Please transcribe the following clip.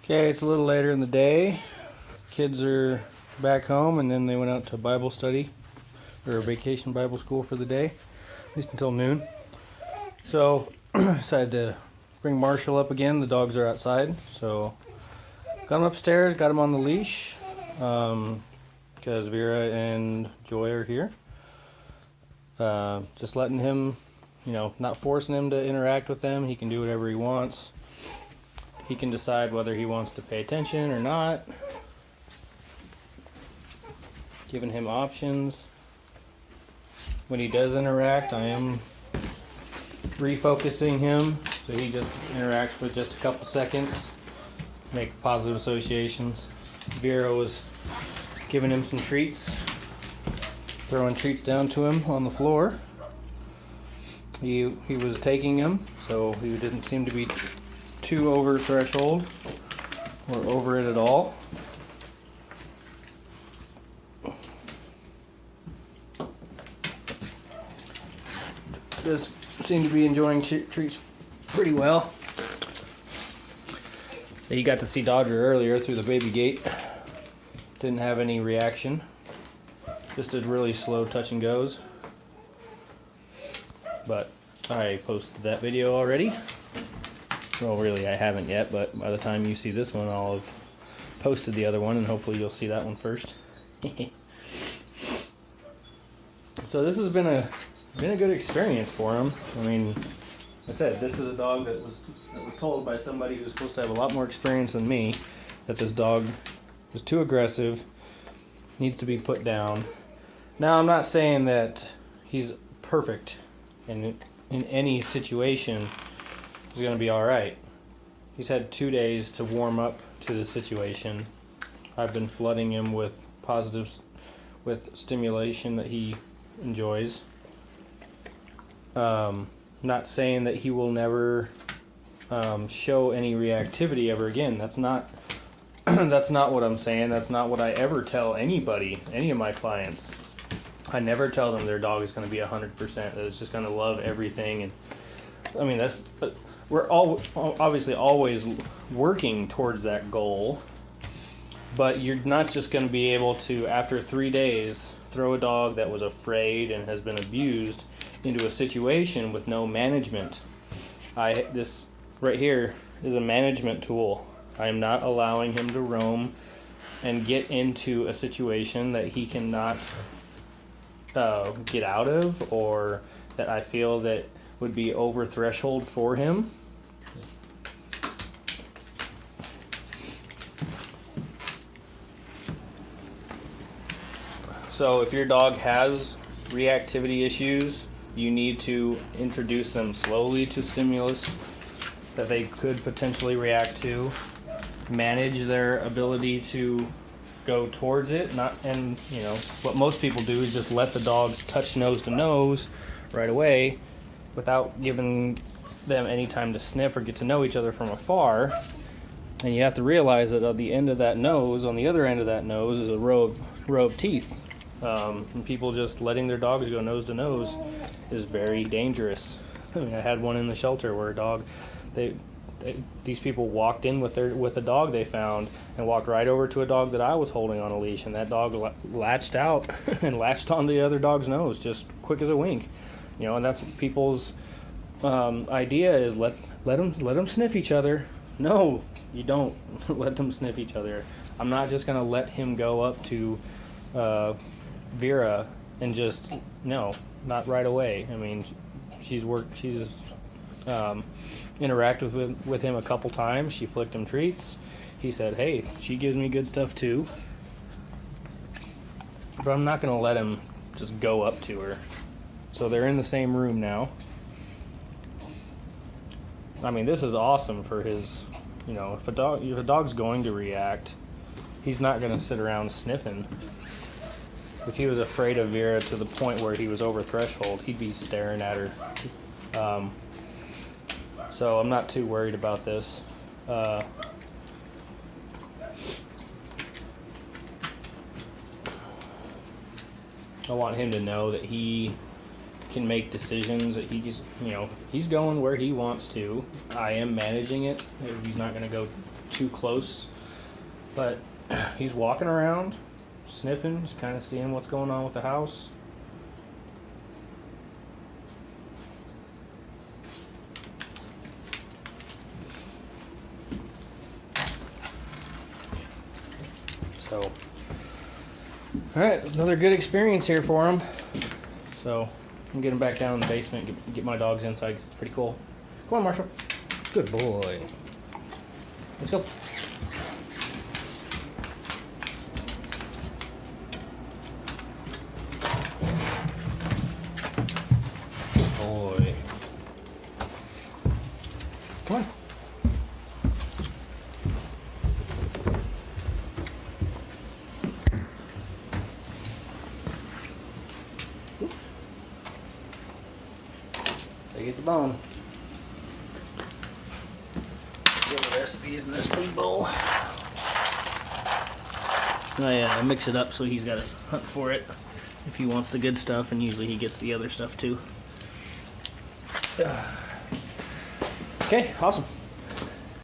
Okay, it's a little later in the day. Kids are back home, and then they went out to Bible study or vacation Bible school for the day, at least until noon. So decided to bring Marshall up again. The dogs are outside, so got him upstairs, got him on the leash because Vera and Joy are here. Just letting him, not forcing him to interact with them. He can do whatever he wants. He can decide whether he wants to pay attention or not. Giving him options. When he does interact, I am refocusing him so he just interacts for just a couple seconds. Make positive associations. Vera was giving him some treats. Throwing treats down to him on the floor. He was taking them, so he didn't seem to be too over threshold or over it at all. Just seemed to be enjoying treats pretty well. You got to see Dodger earlier through the baby gate. Didn't have any reaction. Just did really slow touch and goes. But I posted that video already. Well, really, I haven't yet, but by the time you see this one, I'll have posted the other one, and hopefully you'll see that one first. So this has been a good experience for him. I mean, like I said, this is a dog that was told by somebody who's supposed to have a lot more experience than me that this dog is too aggressive, needs to be put down. Now, I'm not saying that he's perfect and in any situation he's going to be all right. He's had 2 days to warm up to the situation. I've been flooding him with positives, with stimulation that he enjoys. Not saying that he will never show any reactivity ever again. That's not that's not what I'm saying. That's not what I ever tell anybody, any of my clients. I never tell them their dog is going to be 100%, that it's just going to love everything. And I mean, we're all obviously always working towards that goal, but you're not just going to be able to, after 3 days, throw a dog that was afraid and has been abused into a situation with no management. This right here is a management tool. I am not allowing him to roam and get into a situation that he cannot get out of, or that I feel that would be over threshold for him. So if your dog has reactivity issues, you need to introduce them slowly to stimulus that they could potentially react to, manage their ability to go towards it, what most people do is just let the dogs touch nose to nose right away without giving them any time to sniff or get to know each other from afar. And you have to realize that on the end of that nose, on the other end of that nose, is a row of teeth. And people just letting their dogs go nose to nose is very dangerous. I mean, I had one in the shelter where a dog, these people walked in with a dog they found and walked right over to a dog that I was holding on a leash, and that dog latched out and latched on the other dog's nose just quick as a wink. And that's people's idea is let them sniff each other. No, you don't let them sniff each other. I'm not just gonna let him go up to Vera and just not right away. I mean, she's interacted with him a couple times. She flicked him treats. He said, hey, she gives me good stuff too. But I'm not going to let him just go up to her. So they're in the same room now. I mean, this is awesome for his, if a dog's going to react, he's not going to sit around sniffing. If he was afraid of Vera to the point where he was over threshold, he'd be staring at her. So I'm not too worried about this. I want him to know that he can make decisions, that he's going where he wants to. I am managing it. He's not going to go too close, but he's walking around, sniffing, just kind of seeing what's going on with the house. So, alright, another good experience here for him. So, I'm getting back down in the basement, get my dogs inside 'cause it's pretty cool. Come on, Marshall. Good boy. Let's go. Good boy. Come on. Oops. They get the bone. Get the rest of these in this food bowl. I mix it up so he's got to hunt for it if he wants the good stuff, and usually he gets the other stuff too. Okay, awesome.